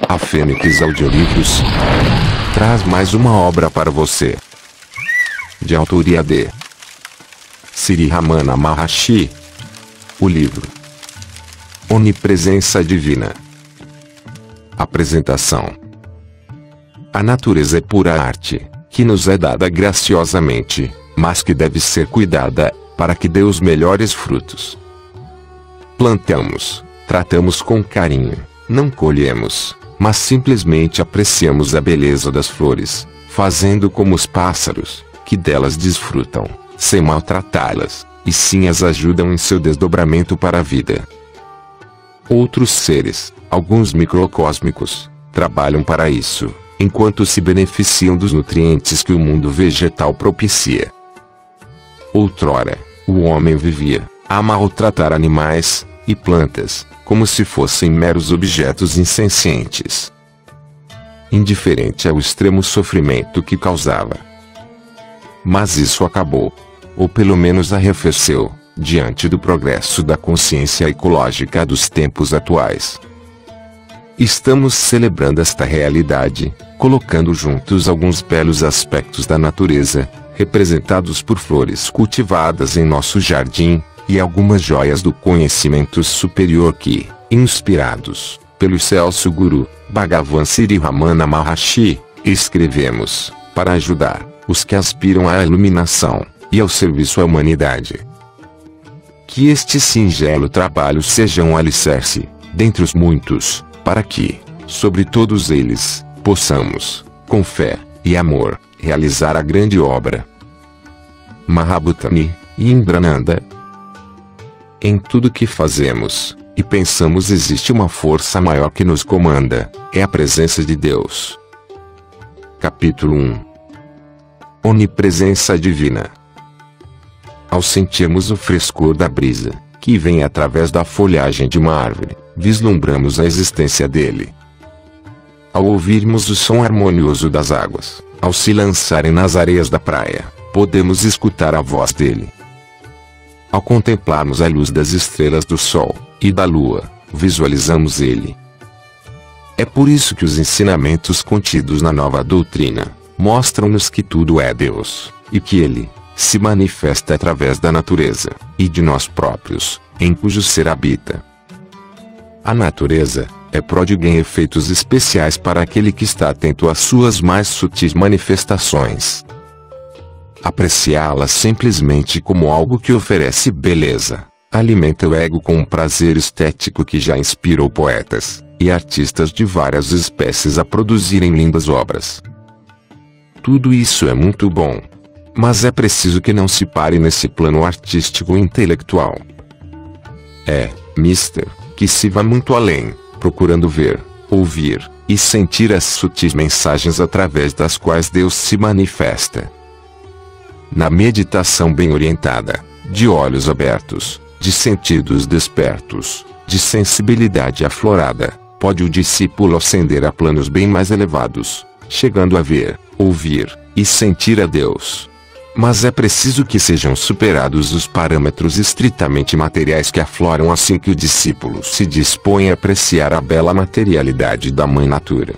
A Fênix Audiolivros traz mais uma obra para você. De autoria de Sri Ramana Maharshi. O livro Onipresença Divina. Apresentação. A natureza é pura arte, que nos é dada graciosamente, mas que deve ser cuidada, para que dê os melhores frutos. Plantamos, tratamos com carinho, não colhemos, mas simplesmente apreciamos a beleza das flores, fazendo como os pássaros, que delas desfrutam, sem maltratá-las, e sim as ajudam em seu desdobramento para a vida. Outros seres, alguns microcósmicos, trabalham para isso, enquanto se beneficiam dos nutrientes que o mundo vegetal propicia. Outrora, o homem vivia a maltratar animais e plantas, como se fossem meros objetos insencientes, indiferente ao extremo sofrimento que causava. Mas isso acabou, ou pelo menos arrefeceu, diante do progresso da consciência ecológica dos tempos atuais. Estamos celebrando esta realidade, colocando juntos alguns belos aspectos da natureza, representados por flores cultivadas em nosso jardim, e algumas joias do conhecimento superior que, inspirados pelo excelso Guru, Bhagavan Sri Ramana Maharshi, escrevemos, para ajudar os que aspiram à iluminação e ao serviço à humanidade. Que este singelo trabalho seja um alicerce, dentre os muitos, para que, sobre todos eles, possamos, com fé e amor, realizar a grande obra. Mahabhutani, Indrananda. Em tudo que fazemos e pensamos existe uma força maior que nos comanda, é a presença de Deus. Capítulo 1. Onipresença Divina. Ao sentirmos o frescor da brisa, que vem através da folhagem de uma árvore, vislumbramos a existência dele. Ao ouvirmos o som harmonioso das águas, ao se lançarem nas areias da praia, podemos escutar a voz dele. Ao contemplarmos a luz das estrelas do sol e da lua, visualizamos ele. É por isso que os ensinamentos contidos na nova doutrina mostram-nos que tudo é Deus, e que ele se manifesta através da natureza e de nós próprios, em cujo ser habita. A natureza é pródiga em efeitos especiais para aquele que está atento às suas mais sutis manifestações. Apreciá-la simplesmente como algo que oferece beleza, alimenta o ego com um prazer estético que já inspirou poetas e artistas de várias espécies a produzirem lindas obras. Tudo isso é muito bom, mas é preciso que não se pare nesse plano artístico e intelectual. Que se vá muito além, procurando ver, ouvir e sentir as sutis mensagens através das quais Deus se manifesta. Na meditação bem orientada, de olhos abertos, de sentidos despertos, de sensibilidade aflorada, pode o discípulo ascender a planos bem mais elevados, chegando a ver, ouvir e sentir a Deus. Mas é preciso que sejam superados os parâmetros estritamente materiais que afloram assim que o discípulo se dispõe a apreciar a bela materialidade da Mãe Natura.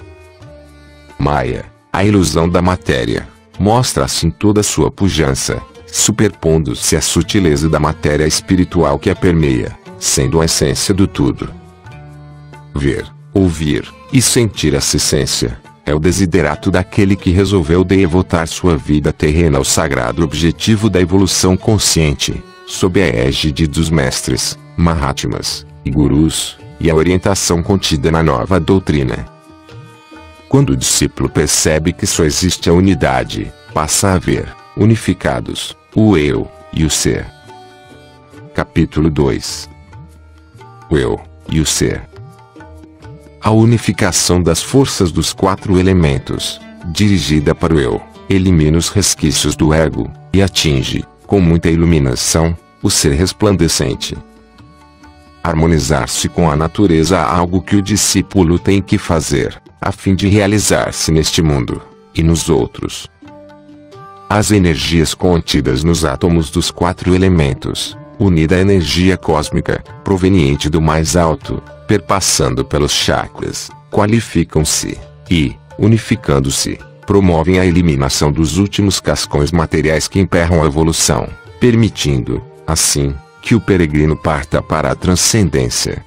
Maya, a ilusão da matéria, mostra assim toda a sua pujança, superpondo-se à sutileza da matéria espiritual que a permeia, sendo a essência do tudo. Ver, ouvir e sentir essa essência é o desiderato daquele que resolveu devotar sua vida terrena ao sagrado objetivo da evolução consciente, sob a égide dos mestres, Mahatmas e Gurus, e a orientação contida na nova doutrina. Quando o discípulo percebe que só existe a unidade, passa a ver, unificados, o eu e o ser. Capítulo 2. O eu e o ser. A unificação das forças dos quatro elementos, dirigida para o eu, elimina os resquícios do ego, e atinge, com muita iluminação, o ser resplandecente. Harmonizar-se com a natureza é algo que o discípulo tem que fazer, a fim de realizar-se neste mundo, e nos outros. As energias contidas nos átomos dos quatro elementos, unida à energia cósmica, proveniente do mais alto, perpassando pelos chakras, qualificam-se e, unificando-se, promovem a eliminação dos últimos cascões materiais que emperram a evolução, permitindo, assim, que o peregrino parta para a transcendência.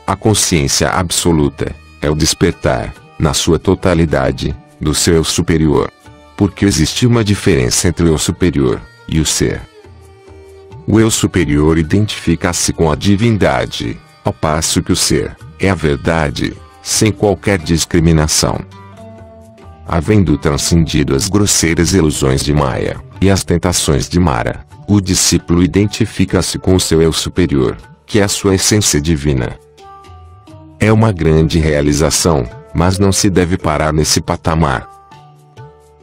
A consciência absoluta é o despertar, na sua totalidade, do seu eu superior. Porque existe uma diferença entre o eu superior e o ser. O eu superior identifica-se com a divindade, ao passo que o ser é a verdade, sem qualquer discriminação. Havendo transcendido as grosseiras ilusões de Maya e as tentações de Mara, o discípulo identifica-se com o seu eu superior, que é a sua essência divina. É uma grande realização, mas não se deve parar nesse patamar.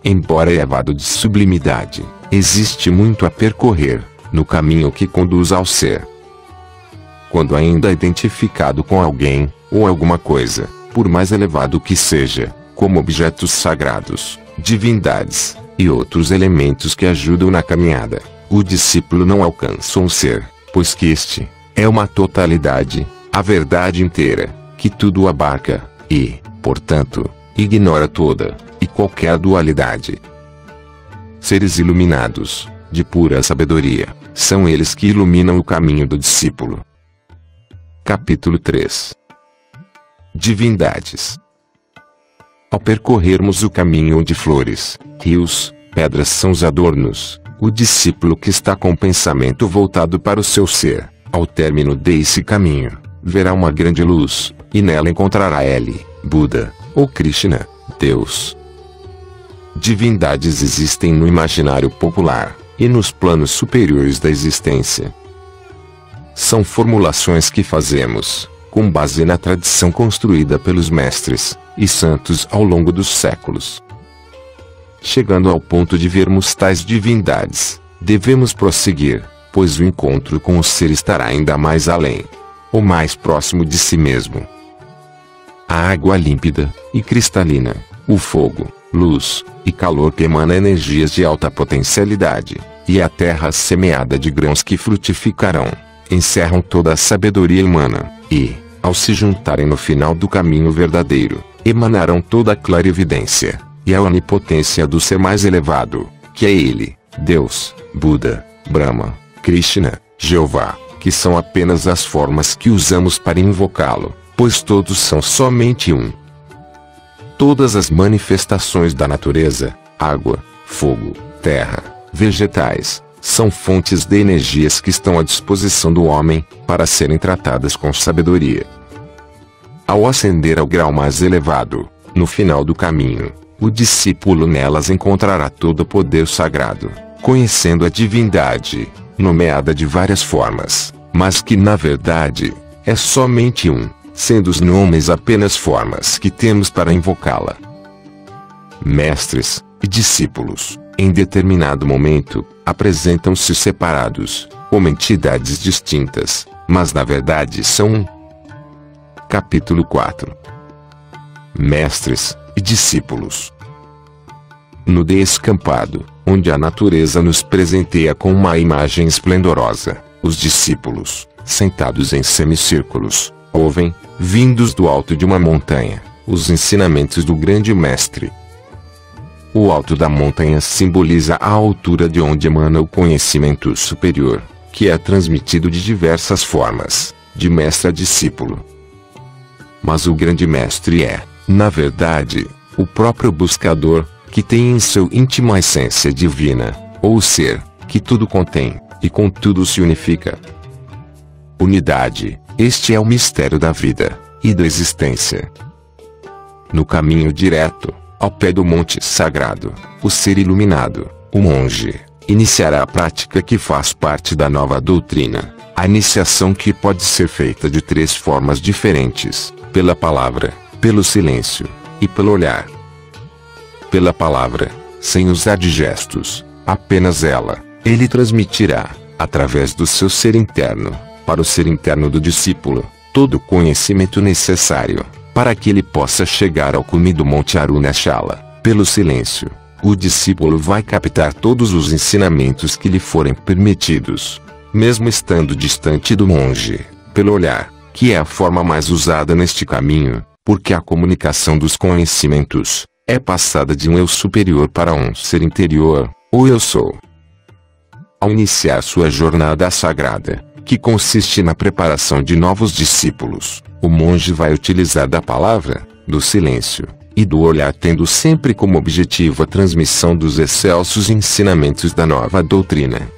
Embora elevado de sublimidade, existe muito a percorrer, no caminho que conduz ao ser. Quando ainda identificado com alguém, ou alguma coisa, por mais elevado que seja, como objetos sagrados, divindades, e outros elementos que ajudam na caminhada, o discípulo não alcança um ser, pois que este é uma totalidade, a verdade inteira, que tudo abarca, e, portanto, ignora toda e qualquer dualidade. Seres iluminados, de pura sabedoria, são eles que iluminam o caminho do discípulo. Capítulo 3. Divindades. Ao percorrermos o caminho onde flores, rios, pedras são os adornos, o discípulo que está com o pensamento voltado para o seu ser, ao término desse caminho, verá uma grande luz, e nela encontrará ele, Buda, ou Krishna, Deus. Divindades existem no imaginário popular, e nos planos superiores da existência. São formulações que fazemos, com base na tradição construída pelos mestres e santos ao longo dos séculos. Chegando ao ponto de vermos tais divindades, devemos prosseguir, pois o encontro com o ser estará ainda mais além, ou mais próximo de si mesmo. A água límpida e cristalina, o fogo, luz e calor que emana energias de alta potencialidade, e a terra semeada de grãos que frutificarão, encerram toda a sabedoria humana, e, ao se juntarem no final do caminho verdadeiro, emanarão toda a clarividência, e a onipotência do ser mais elevado, que é ele, Deus, Buda, Brahma, Krishna, Jeová, que são apenas as formas que usamos para invocá-lo, pois todos são somente um. Todas as manifestações da natureza, água, fogo, terra, vegetais, são fontes de energias que estão à disposição do homem, para serem tratadas com sabedoria. Ao ascender ao grau mais elevado, no final do caminho, o discípulo nelas encontrará todo o poder sagrado, conhecendo a divindade, nomeada de várias formas, mas que na verdade, é somente um, sendo os nomes apenas formas que temos para invocá-la. Mestres e discípulos, em determinado momento, apresentam-se separados, como entidades distintas, mas na verdade são um. Capítulo 4. Mestres e discípulos. No descampado, onde a natureza nos presenteia com uma imagem esplendorosa, os discípulos, sentados em semicírculos, ouvem, vindos do alto de uma montanha, os ensinamentos do grande mestre. O alto da montanha simboliza a altura de onde emana o conhecimento superior, que é transmitido de diversas formas, de mestre a discípulo. Mas o grande mestre é, na verdade, o próprio buscador, que tem em seu íntimo a essência divina, ou o ser, que tudo contém, e com tudo se unifica. Unidade, este é o mistério da vida, e da existência. No caminho direto, ao pé do monte sagrado, o ser iluminado, o monge, iniciará a prática que faz parte da nova doutrina, a iniciação que pode ser feita de 3 formas diferentes, pela palavra, pelo silêncio, e pelo olhar. Pela palavra, sem usar de gestos, apenas ela, ele transmitirá, através do seu ser interno, para o ser interno do discípulo, todo o conhecimento necessário, para que ele possa chegar ao cume do Monte Arunachala. Pelo silêncio, o discípulo vai captar todos os ensinamentos que lhe forem permitidos, mesmo estando distante do monge. Pelo olhar, que é a forma mais usada neste caminho, porque a comunicação dos conhecimentos é passada de um eu superior para um ser interior, o eu sou. Ao iniciar sua jornada sagrada, que consiste na preparação de novos discípulos, o monge vai utilizar da palavra, do silêncio e do olhar, tendo sempre como objetivo a transmissão dos excelsos ensinamentos da nova doutrina.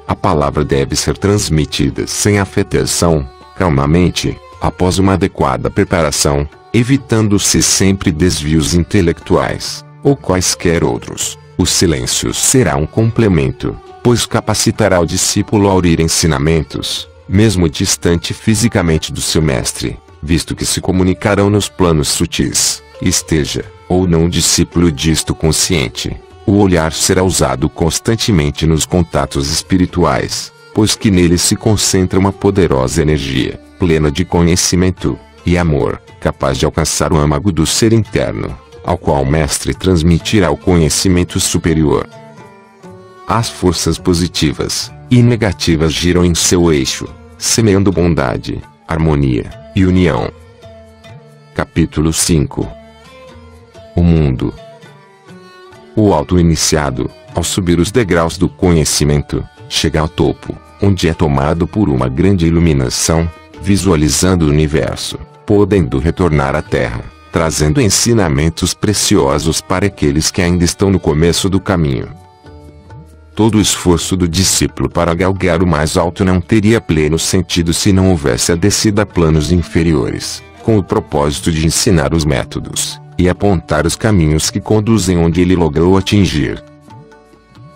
A palavra deve ser transmitida sem afetação, calmamente, após uma adequada preparação, evitando-se sempre desvios intelectuais, ou quaisquer outros. O silêncio será um complemento, pois capacitará o discípulo a ouvir ensinamentos, mesmo distante fisicamente do seu mestre, visto que se comunicarão nos planos sutis, esteja, ou não o discípulo disto consciente. O olhar será usado constantemente nos contatos espirituais, pois que nele se concentra uma poderosa energia, plena de conhecimento e amor, capaz de alcançar o âmago do ser interno, ao qual o mestre transmitirá o conhecimento superior. As forças positivas e negativas giram em seu eixo, semeando bondade, harmonia e união. Capítulo 5. O mundo. O auto-iniciado, ao subir os degraus do conhecimento, chega ao topo, onde é tomado por uma grande iluminação, visualizando o universo, podendo retornar à Terra, trazendo ensinamentos preciosos para aqueles que ainda estão no começo do caminho. Todo o esforço do discípulo para galgar o mais alto não teria pleno sentido se não houvesse a descida a planos inferiores, com o propósito de ensinar os métodos e apontar os caminhos que conduzem onde ele logrou atingir.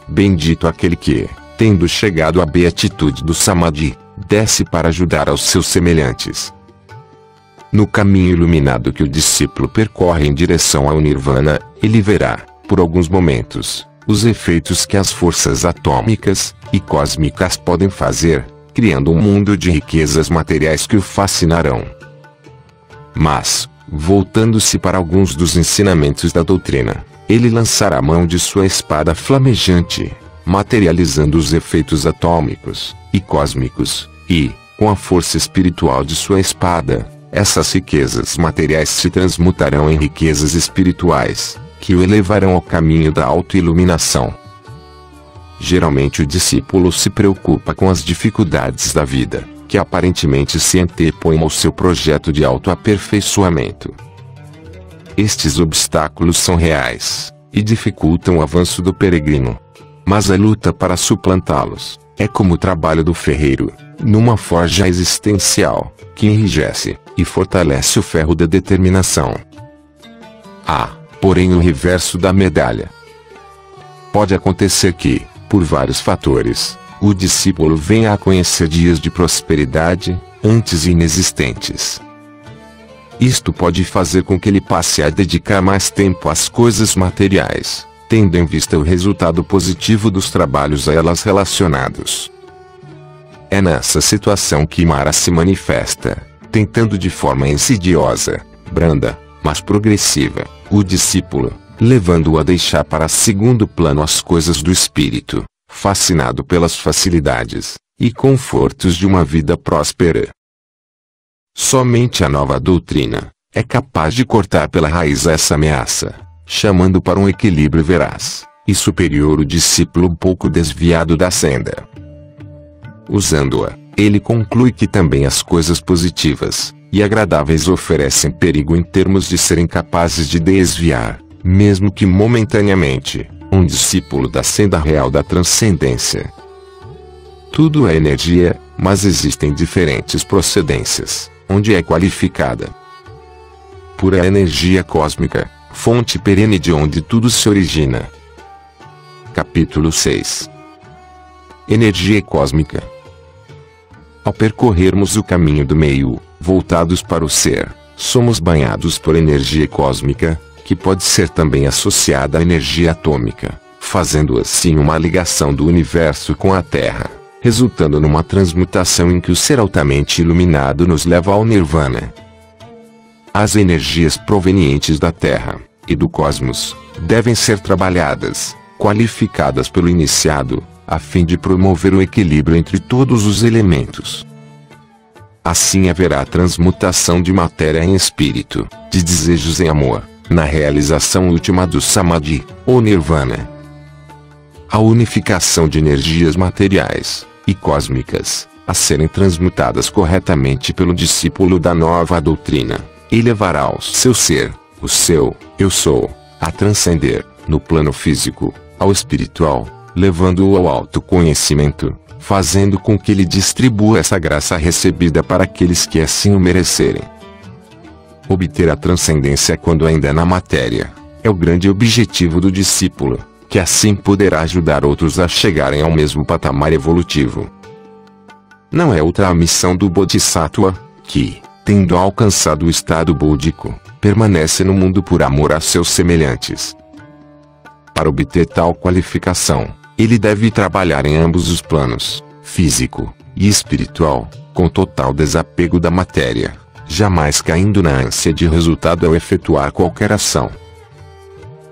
Bendito aquele que, tendo chegado à beatitude do Samadhi, desce para ajudar aos seus semelhantes. No caminho iluminado que o discípulo percorre em direção ao Nirvana, ele verá, por alguns momentos, os efeitos que as forças atômicas e cósmicas podem fazer, criando um mundo de riquezas materiais que o fascinarão. Mas, voltando-se para alguns dos ensinamentos da doutrina, ele lançará a mão de sua espada flamejante, materializando os efeitos atômicos e cósmicos, e, com a força espiritual de sua espada, essas riquezas materiais se transmutarão em riquezas espirituais, que o elevarão ao caminho da autoiluminação. Geralmente o discípulo se preocupa com as dificuldades da vida, que aparentemente se antepõem ao seu projeto de autoaperfeiçoamento. Estes obstáculos são reais, e dificultam o avanço do peregrino. Mas a luta para suplantá-los é como o trabalho do ferreiro, numa forja existencial, que enrijece e fortalece o ferro da determinação. Há, porém, o reverso da medalha. Pode acontecer que, por vários fatores, o discípulo venha a conhecer dias de prosperidade, antes inexistentes. Isto pode fazer com que ele passe a dedicar mais tempo às coisas materiais, tendo em vista o resultado positivo dos trabalhos a elas relacionados. É nessa situação que Mara se manifesta, tentando de forma insidiosa, branda, mas progressiva, o discípulo, levando-o a deixar para segundo plano as coisas do espírito, fascinado pelas facilidades e confortos de uma vida próspera. Somente a nova doutrina é capaz de cortar pela raiz essa ameaça, chamando para um equilíbrio veraz e superior o discípulo um pouco desviado da senda. Usando-a, ele conclui que também as coisas positivas e agradáveis oferecem perigo em termos de serem capazes de desviar, mesmo que momentaneamente, um discípulo da senda real da transcendência. Tudo é energia, mas existem diferentes procedências, onde é qualificada. Pura energia cósmica, fonte perene de onde tudo se origina. Capítulo 6. Energia cósmica. Ao percorrermos o caminho do meio, voltados para o ser, somos banhados por energia cósmica, que pode ser também associada à energia atômica, fazendo assim uma ligação do universo com a Terra, resultando numa transmutação em que o ser altamente iluminado nos leva ao Nirvana. As energias provenientes da Terra e do cosmos devem ser trabalhadas, qualificadas pelo iniciado, a fim de promover o equilíbrio entre todos os elementos. Assim haverá a transmutação de matéria em espírito, de desejos em amor, na realização última do Samadhi, ou Nirvana. A unificação de energias materiais e cósmicas, a serem transmutadas corretamente pelo discípulo da nova doutrina, elevará o seu ser, o seu eu sou, a transcender, no plano físico, ao espiritual, levando-o ao autoconhecimento, fazendo com que ele distribua essa graça recebida para aqueles que assim o merecerem. Obter a transcendência quando ainda na matéria, é o grande objetivo do discípulo, que assim poderá ajudar outros a chegarem ao mesmo patamar evolutivo. Não é outra a missão do Bodhisattva, que, tendo alcançado o estado búdico, permanece no mundo por amor a seus semelhantes. Para obter tal qualificação, ele deve trabalhar em ambos os planos, físico e espiritual, com total desapego da matéria, jamais caindo na ânsia de resultado ao efetuar qualquer ação.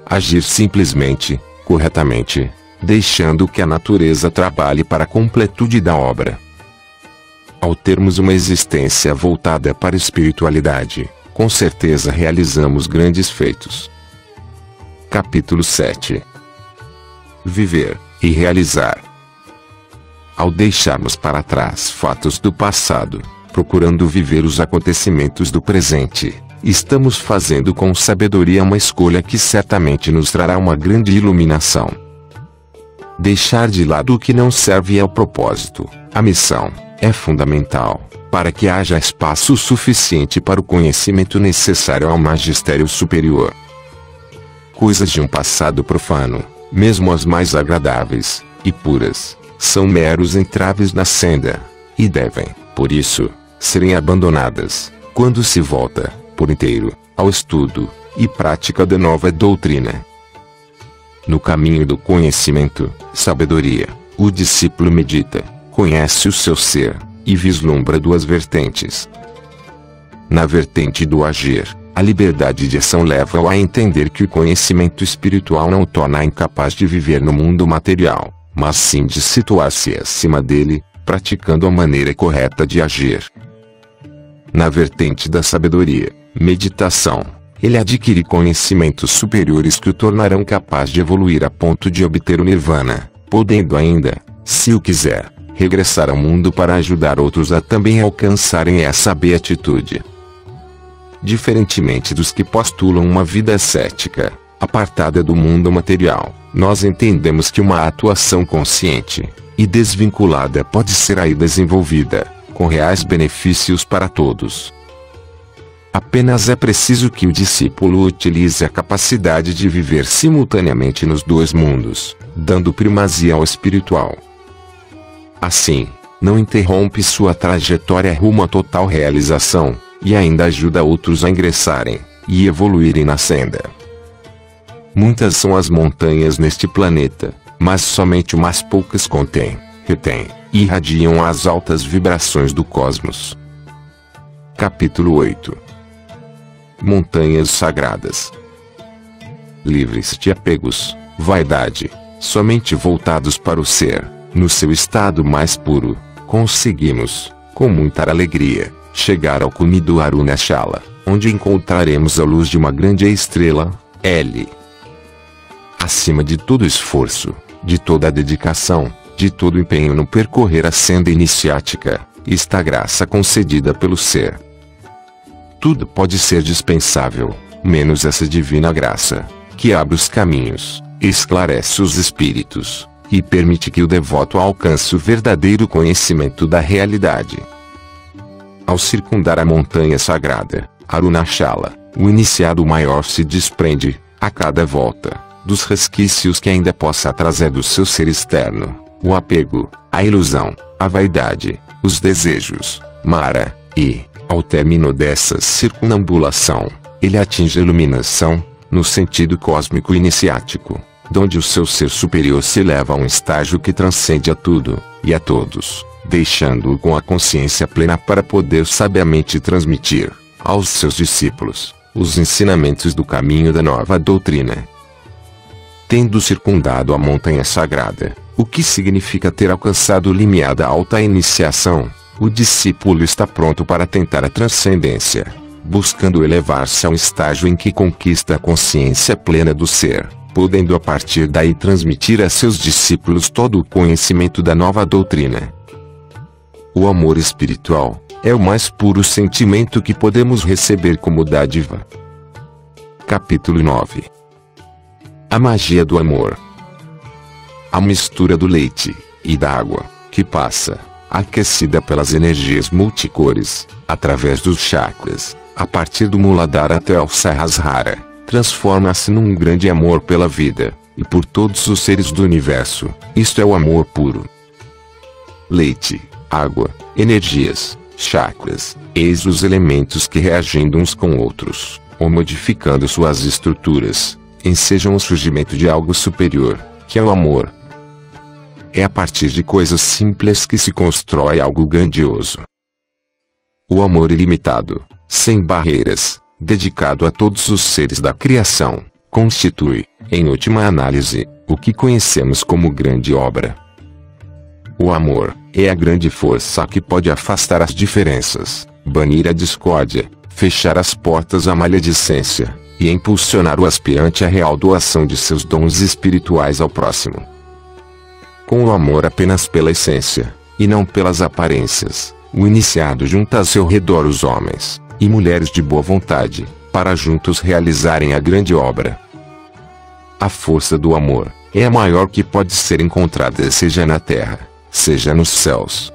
Agir simplesmente, corretamente, deixando que a natureza trabalhe para a completude da obra. Ao termos uma existência voltada para a espiritualidade, com certeza realizamos grandes feitos. Capítulo 7. Viver e realizar. Ao deixarmos para trás fatos do passado, procurando viver os acontecimentos do presente, estamos fazendo com sabedoria uma escolha que certamente nos trará uma grande iluminação. Deixar de lado o que não serve ao propósito, a missão, é fundamental, para que haja espaço suficiente para o conhecimento necessário ao magistério superior. Coisas de um passado profano, mesmo as mais agradáveis e puras, são meros entraves na senda, e devem, por isso, serem abandonadas, quando se volta, por inteiro, ao estudo e prática da nova doutrina. No caminho do conhecimento, sabedoria, o discípulo medita, conhece o seu ser, e vislumbra duas vertentes. Na vertente do agir, a liberdade de ação leva-o a entender que o conhecimento espiritual não o torna incapaz de viver no mundo material, mas sim de situar-se acima dele, praticando a maneira correta de agir. Na vertente da sabedoria, meditação, ele adquire conhecimentos superiores que o tornarão capaz de evoluir a ponto de obter o Nirvana, podendo ainda, se o quiser, regressar ao mundo para ajudar outros a também alcançarem essa beatitude. Diferentemente dos que postulam uma vida ascética, apartada do mundo material, nós entendemos que uma atuação consciente e desvinculada pode ser aí desenvolvida, com reais benefícios para todos. Apenas é preciso que o discípulo utilize a capacidade de viver simultaneamente nos dois mundos, dando primazia ao espiritual. Assim, não interrompe sua trajetória rumo à total realização, e ainda ajuda outros a ingressarem e evoluírem na senda. Muitas são as montanhas neste planeta, mas somente umas poucas contêm, retêm e irradiam as altas vibrações do cosmos. Capítulo 8. Montanhas sagradas. Livres de apegos, vaidade, somente voltados para o ser, no seu estado mais puro, conseguimos, com muita alegria, chegar ao cume do Arunachala, onde encontraremos a luz de uma grande estrela, L. Acima de todo esforço, de toda a dedicação, de todo empenho no percorrer a senda iniciática, está a graça concedida pelo ser. Tudo pode ser dispensável, menos essa divina graça, que abre os caminhos, esclarece os espíritos, e permite que o devoto alcance o verdadeiro conhecimento da realidade. Ao circundar a montanha sagrada, Arunachala, o iniciado maior se desprende, a cada volta, dos resquícios que ainda possa trazer do seu ser externo, o apego, a ilusão, a vaidade, os desejos, Mara, e, ao término dessa circunambulação, ele atinge a iluminação, no sentido cósmico iniciático, donde o seu ser superior se eleva a um estágio que transcende a tudo, e a todos, deixando-o com a consciência plena para poder sabiamente transmitir, aos seus discípulos, os ensinamentos do caminho da nova doutrina. Tendo circundado a montanha sagrada, o que significa ter alcançado o limiar da alta iniciação, o discípulo está pronto para tentar a transcendência, buscando elevar-se a um estágio em que conquista a consciência plena do ser, podendo a partir daí transmitir a seus discípulos todo o conhecimento da nova doutrina. O amor espiritual é o mais puro sentimento que podemos receber como dádiva. Capítulo 9. A magia do amor. A mistura do leite e da água, que passa, aquecida pelas energias multicores, através dos chakras, a partir do Muladhara até o Sahasrara, transforma-se num grande amor pela vida, e por todos os seres do universo. Isto é o amor puro. Leite, água, energias, chakras, eis os elementos que reagindo uns com outros, ou modificando suas estruturas, ensejam o surgimento de algo superior, que é o amor. É a partir de coisas simples que se constrói algo grandioso. O amor ilimitado, sem barreiras, dedicado a todos os seres da criação, constitui, em última análise, o que conhecemos como grande obra. O amor é a grande força que pode afastar as diferenças, banir a discórdia, fechar as portas à maledicência, e impulsionar o aspirante à real doação de seus dons espirituais ao próximo. Com o amor apenas pela essência, e não pelas aparências, o iniciado junta a seu redor os homens e mulheres de boa vontade, para juntos realizarem a grande obra. A força do amor é a maior que pode ser encontrada seja na terra, seja nos céus.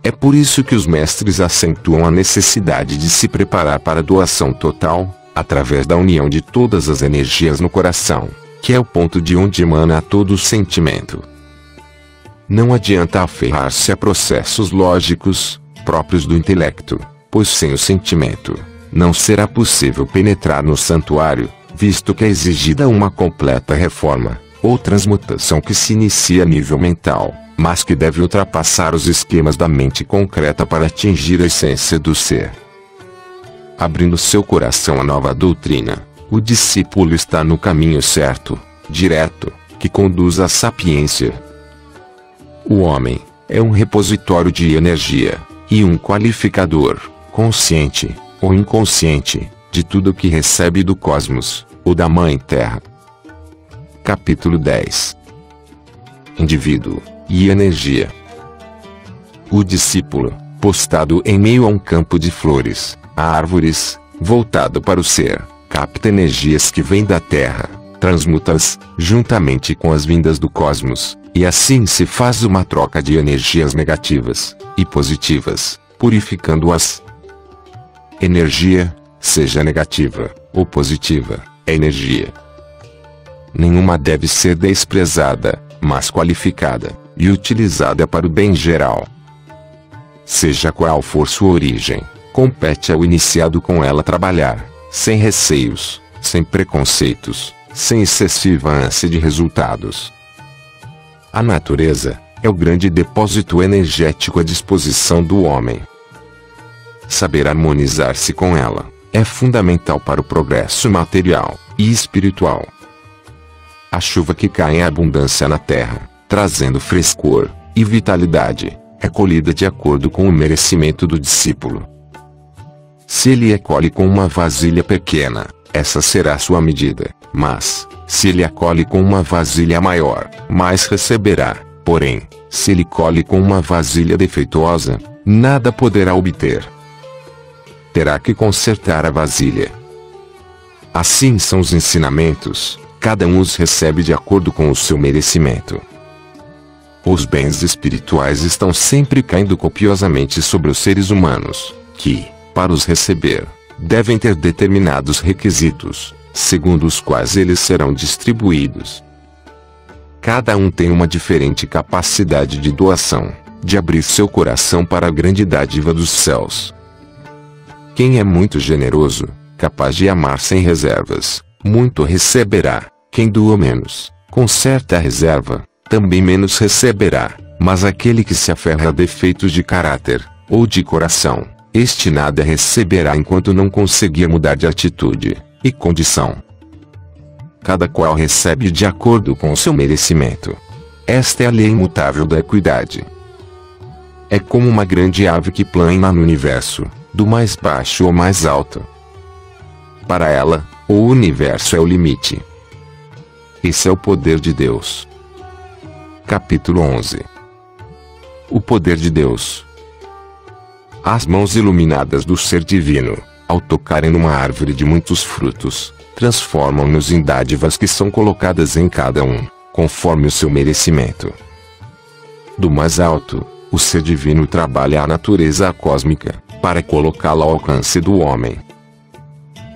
É por isso que os mestres acentuam a necessidade de se preparar para a doação total, através da união de todas as energias no coração, que é o ponto de onde emana todo o sentimento. Não adianta aferrar-se a processos lógicos, próprios do intelecto, pois sem o sentimento, não será possível penetrar no santuário, visto que é exigida uma completa reforma, ou transmutação que se inicia a nível mental, mas que deve ultrapassar os esquemas da mente concreta para atingir a essência do ser. Abrindo seu coração à nova doutrina, o discípulo está no caminho certo, direto, que conduz à sapiência. O homem é um repositório de energia, e um qualificador, consciente, ou inconsciente, de tudo o que recebe do cosmos, ou da Mãe Terra. Capítulo 10. Indivíduo e energia. O discípulo, postado em meio a um campo de flores, árvores, voltado para o ser, capta energias que vêm da Terra, transmuta-as, juntamente com as vindas do cosmos, e assim se faz uma troca de energias negativas e positivas, purificando-as. Energia, seja negativa ou positiva, é energia. Nenhuma deve ser desprezada, mas qualificada e utilizada para o bem geral. Seja qual for sua origem, compete ao iniciado com ela trabalhar, sem receios, sem preconceitos, sem excessiva ânsia de resultados. A natureza é o grande depósito energético à disposição do homem. Saber harmonizar-se com ela é fundamental para o progresso material e espiritual. A chuva que cai em abundância na terra, trazendo frescor e vitalidade, é colhida de acordo com o merecimento do discípulo. Se ele a colhe com uma vasilha pequena, essa será sua medida, mas, se ele a colhe com uma vasilha maior, mais receberá. Porém, se ele colhe com uma vasilha defeituosa, nada poderá obter. Terá que consertar a vasilha. Assim são os ensinamentos, cada um os recebe de acordo com o seu merecimento. Os bens espirituais estão sempre caindo copiosamente sobre os seres humanos, que, para os receber, devem ter determinados requisitos, segundo os quais eles serão distribuídos. Cada um tem uma diferente capacidade de doação, de abrir seu coração para a grande dádiva dos céus. Quem é muito generoso, capaz de amar sem reservas, muito receberá. Quem doa menos, com certa reserva, também menos receberá. Mas aquele que se aferra a defeitos de caráter, ou de coração, este nada receberá enquanto não conseguir mudar de atitude e condição. Cada qual recebe de acordo com o seu merecimento. Esta é a lei imutável da equidade. É como uma grande ave que plana no universo, do mais baixo ao mais alto. Para ela, o universo é o limite. Esse é o poder de Deus. Capítulo 11. O poder de Deus. As mãos iluminadas do Ser Divino, ao tocarem numa árvore de muitos frutos, transformam-nos em dádivas que são colocadas em cada um, conforme o seu merecimento. Do mais alto, o Ser Divino trabalha a natureza cósmica, para colocá-la ao alcance do homem.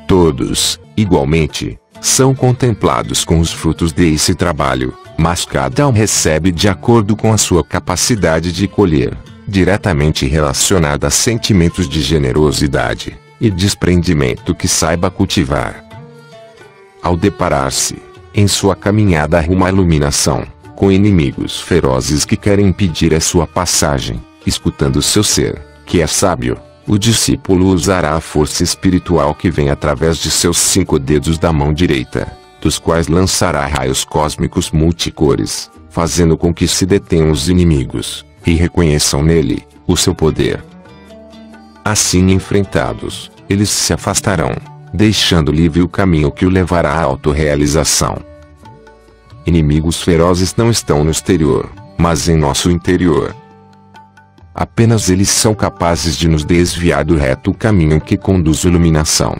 Todos, igualmente, são contemplados com os frutos desse trabalho, mas cada um recebe de acordo com a sua capacidade de colher, diretamente relacionada a sentimentos de generosidade e desprendimento que saiba cultivar. Ao deparar-se, em sua caminhada rumo à iluminação, com inimigos ferozes que querem impedir a sua passagem, escutando seu ser, que é sábio, o discípulo usará a força espiritual que vem através de seus 5 dedos da mão direita, dos quais lançará raios cósmicos multicores, fazendo com que se detenham os inimigos, e reconheçam nele o seu poder. Assim enfrentados, eles se afastarão, deixando livre o caminho que o levará à autorrealização. Inimigos ferozes não estão no exterior, mas em nosso interior. Apenas eles são capazes de nos desviar do reto caminho que conduz à iluminação.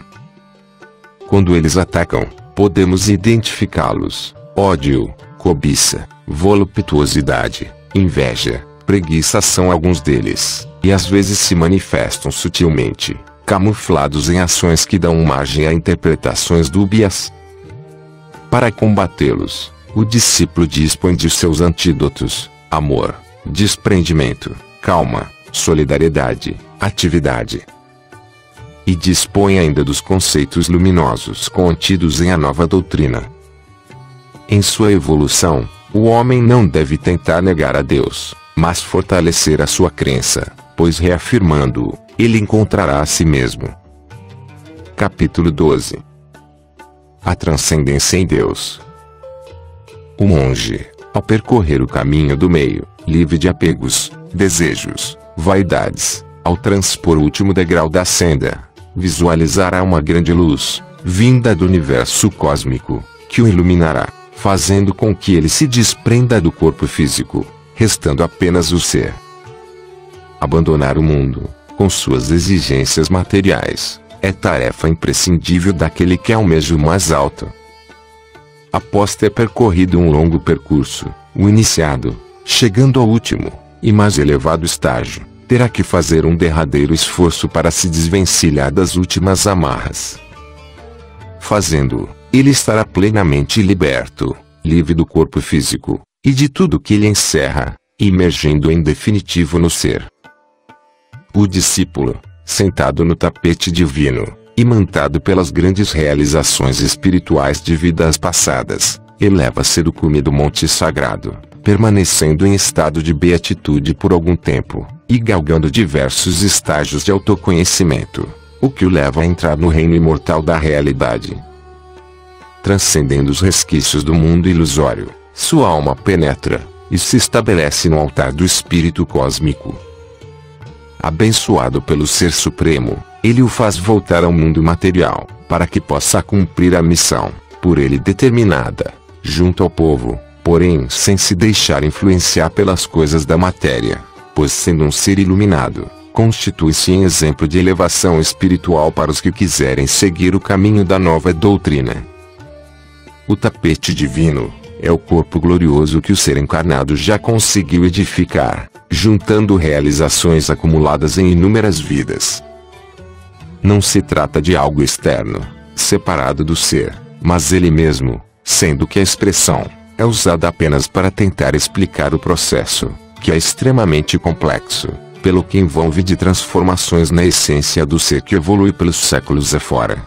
Quando eles atacam, podemos identificá-los: ódio, cobiça, voluptuosidade, inveja, preguiça são alguns deles, e às vezes se manifestam sutilmente, camuflados em ações que dão margem a interpretações dúbias. Para combatê-los, o discípulo dispõe de seus antídotos: amor, desprendimento, calma, solidariedade, atividade. E dispõe ainda dos conceitos luminosos contidos em a nova doutrina. Em sua evolução, o homem não deve tentar negar a Deus, mas fortalecer a sua crença, pois reafirmando-o, ele encontrará a si mesmo. Capítulo 12. A transcendência em Deus. O monge, ao percorrer o caminho do meio, livre de apegos, desejos, vaidades, ao transpor o último degrau da senda, visualizará uma grande luz, vinda do universo cósmico, que o iluminará, fazendo com que ele se desprenda do corpo físico, restando apenas o ser. Abandonar o mundo, com suas exigências materiais, é tarefa imprescindível daquele que almeja o mais alto. Após ter percorrido um longo percurso, o iniciado, chegando ao último e mais elevado estágio, terá que fazer um derradeiro esforço para se desvencilhar das últimas amarras. Fazendo-o, ele estará plenamente liberto, livre do corpo físico, e de tudo que ele encerra, imergindo em definitivo no ser. O discípulo, sentado no tapete divino, imantado pelas grandes realizações espirituais de vidas passadas, eleva-se do cume do monte sagrado, permanecendo em estado de beatitude por algum tempo, e galgando diversos estágios de autoconhecimento, o que o leva a entrar no reino imortal da realidade. Transcendendo os resquícios do mundo ilusório, sua alma penetra, e se estabelece no altar do Espírito Cósmico. Abençoado pelo Ser Supremo, ele o faz voltar ao mundo material, para que possa cumprir a missão, por ele determinada, junto ao povo, porém sem se deixar influenciar pelas coisas da matéria, pois sendo um ser iluminado, constitui-se em exemplo de elevação espiritual para os que quiserem seguir o caminho da nova doutrina. O tapete divino é o corpo glorioso que o ser encarnado já conseguiu edificar, juntando realizações acumuladas em inúmeras vidas. Não se trata de algo externo, separado do ser, mas ele mesmo, sendo que a expressão é usada apenas para tentar explicar o processo, que é extremamente complexo, pelo que envolve de transformações na essência do ser que evolui pelos séculos afora.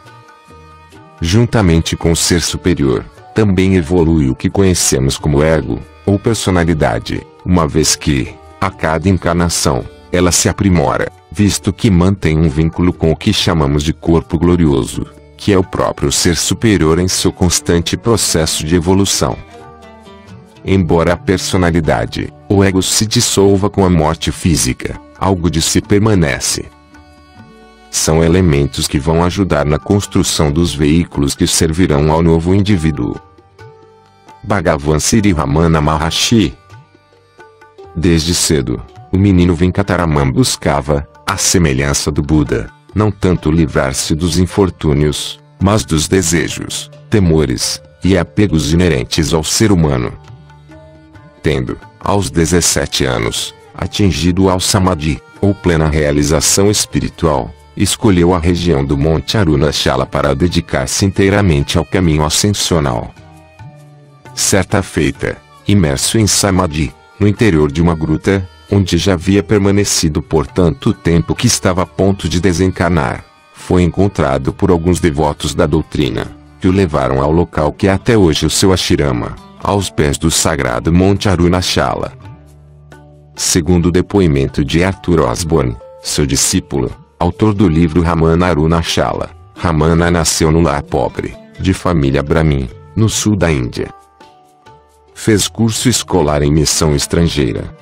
Juntamente com o ser superior, também evolui o que conhecemos como ego, ou personalidade, uma vez que, a cada encarnação, ela se aprimora, visto que mantém um vínculo com o que chamamos de corpo glorioso, que é o próprio ser superior em seu constante processo de evolução. Embora a personalidade, o ego se dissolva com a morte física, algo de si permanece. São elementos que vão ajudar na construção dos veículos que servirão ao novo indivíduo. Bhagavan Sri Ramana Maharshi. Desde cedo, o menino Venkataraman buscava, à semelhança do Buda, não tanto livrar-se dos infortúnios, mas dos desejos, temores e apegos inerentes ao ser humano. Tendo, aos 17 anos, atingido ao Samadhi, ou plena realização espiritual, escolheu a região do Monte Arunachala para dedicar-se inteiramente ao caminho ascensional. Certa feita, imerso em Samadhi, no interior de uma gruta, onde já havia permanecido por tanto tempo que estava a ponto de desencarnar, foi encontrado por alguns devotos da doutrina, que o levaram ao local que é até hoje o seu ashrama, aos pés do sagrado Monte Arunachala. Segundo o depoimento de Arthur Osborne, seu discípulo, autor do livro Ramana Arunachala, Ramana nasceu num lar pobre, de família Brahmin, no sul da Índia. Fez curso escolar em missão estrangeira.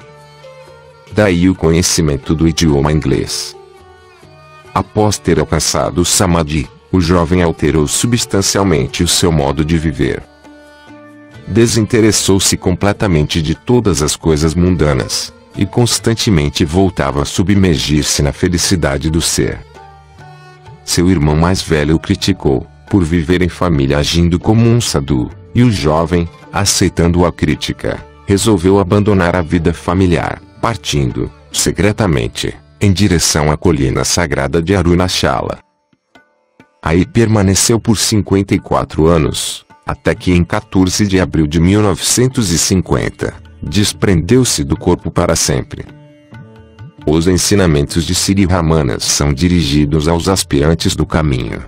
Daí o conhecimento do idioma inglês. Após ter alcançado o Samadhi, o jovem alterou substancialmente o seu modo de viver. Desinteressou-se completamente de todas as coisas mundanas, e constantemente voltava a submergir-se na felicidade do ser. Seu irmão mais velho o criticou, por viver em família agindo como um sadhu, e o jovem, aceitando a crítica, resolveu abandonar a vida familiar, partindo, secretamente, em direção à colina sagrada de Arunachala. Aí permaneceu por 54 anos, até que em 14 de abril de 1950, desprendeu-se do corpo para sempre. Os ensinamentos de Sri Ramana são dirigidos aos aspirantes do caminho.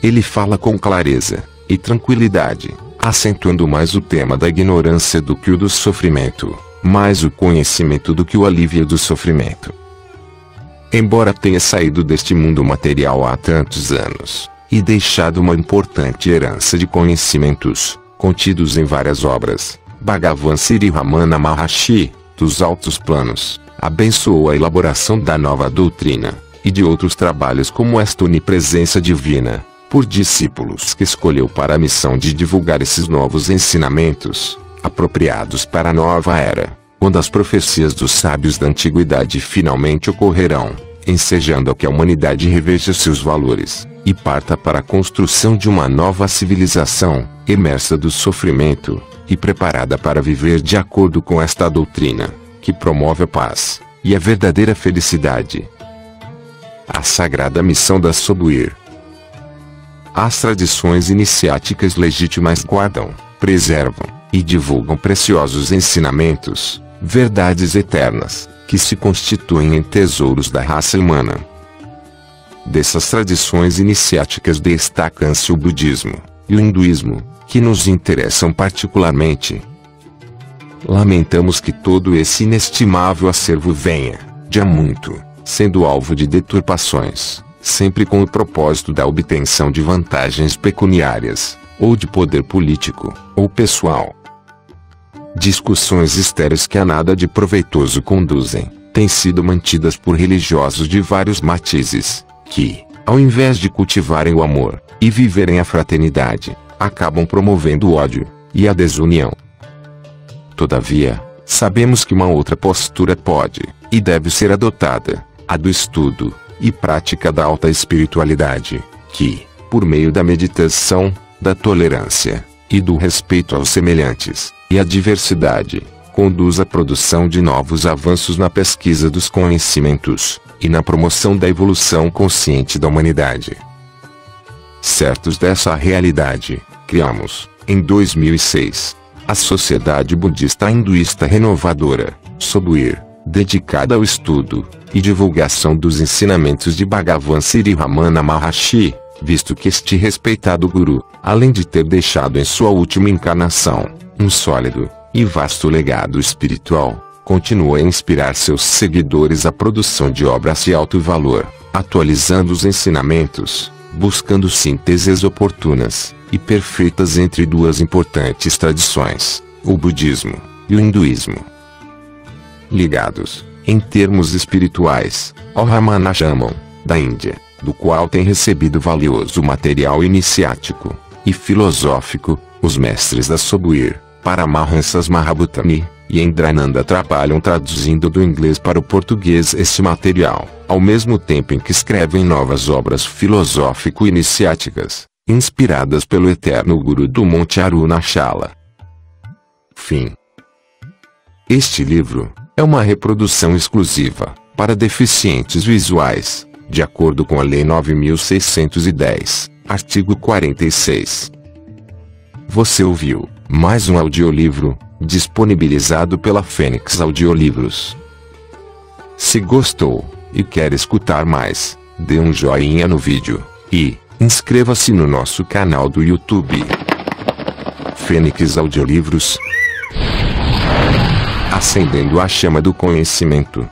Ele fala com clareza e tranquilidade, acentuando mais o tema da ignorância do que o do sofrimento, mais o conhecimento do que o alívio do sofrimento. Embora tenha saído deste mundo material há tantos anos, e deixado uma importante herança de conhecimentos, contidos em várias obras, Bhagavan Sri Ramana Maharshi, dos altos planos, abençoou a elaboração da nova doutrina, e de outros trabalhos como esta Onipresença Divina, por discípulos que escolheu para a missão de divulgar esses novos ensinamentos, apropriados para a nova era, quando as profecias dos sábios da antiguidade finalmente ocorrerão, ensejando a que a humanidade reveja seus valores, e parta para a construção de uma nova civilização, imersa do sofrimento, e preparada para viver de acordo com esta doutrina, que promove a paz, e a verdadeira felicidade. A sagrada missão da Sobuir. As tradições iniciáticas legítimas guardam, preservam, e divulgam preciosos ensinamentos, verdades eternas, que se constituem em tesouros da raça humana. Dessas tradições iniciáticas destacam-se o budismo e o hinduísmo, que nos interessam particularmente. Lamentamos que todo esse inestimável acervo venha, de há muito, sendo alvo de deturpações, sempre com o propósito da obtenção de vantagens pecuniárias, ou de poder político, ou pessoal. Discussões estéreis que a nada de proveitoso conduzem, têm sido mantidas por religiosos de vários matizes, que, ao invés de cultivarem o amor, e viverem a fraternidade, acabam promovendo o ódio, e a desunião. Todavia, sabemos que uma outra postura pode, e deve ser adotada, a do estudo, e prática da alta espiritualidade, que, por meio da meditação, da tolerância, e do respeito aos semelhantes, e à diversidade, conduz à produção de novos avanços na pesquisa dos conhecimentos, e na promoção da evolução consciente da humanidade. Certos dessa realidade, criamos, em 2006, a Sociedade Budista Hinduísta Renovadora, Sobuir, dedicada ao estudo e divulgação dos ensinamentos de Bhagavan Sri Ramana Maharshi, visto que este respeitado guru, além de ter deixado em sua última encarnação, um sólido e vasto legado espiritual, continua a inspirar seus seguidores à produção de obras de alto valor, atualizando os ensinamentos, buscando sínteses oportunas e perfeitas entre duas importantes tradições, o budismo e o hinduísmo. ligados, em termos espirituais, ao Ramanashamam, da Índia, do qual tem recebido valioso material iniciático e filosófico. Os mestres da Sobhuir, Paramahansas Mahabhutani e Indrananda trabalham traduzindo do inglês para o português esse material, ao mesmo tempo em que escrevem novas obras filosófico-iniciáticas, inspiradas pelo eterno Guru do Monte Arunachala. Fim. Este livro é uma reprodução exclusiva para deficientes visuais, de acordo com a Lei 9.610, artigo 46. Você ouviu mais um audiolivro disponibilizado pela Fênix Audiolivros. Se gostou e quer escutar mais, dê um joinha no vídeo e inscreva-se no nosso canal do YouTube. Fênix Audiolivros, acendendo a chama do conhecimento.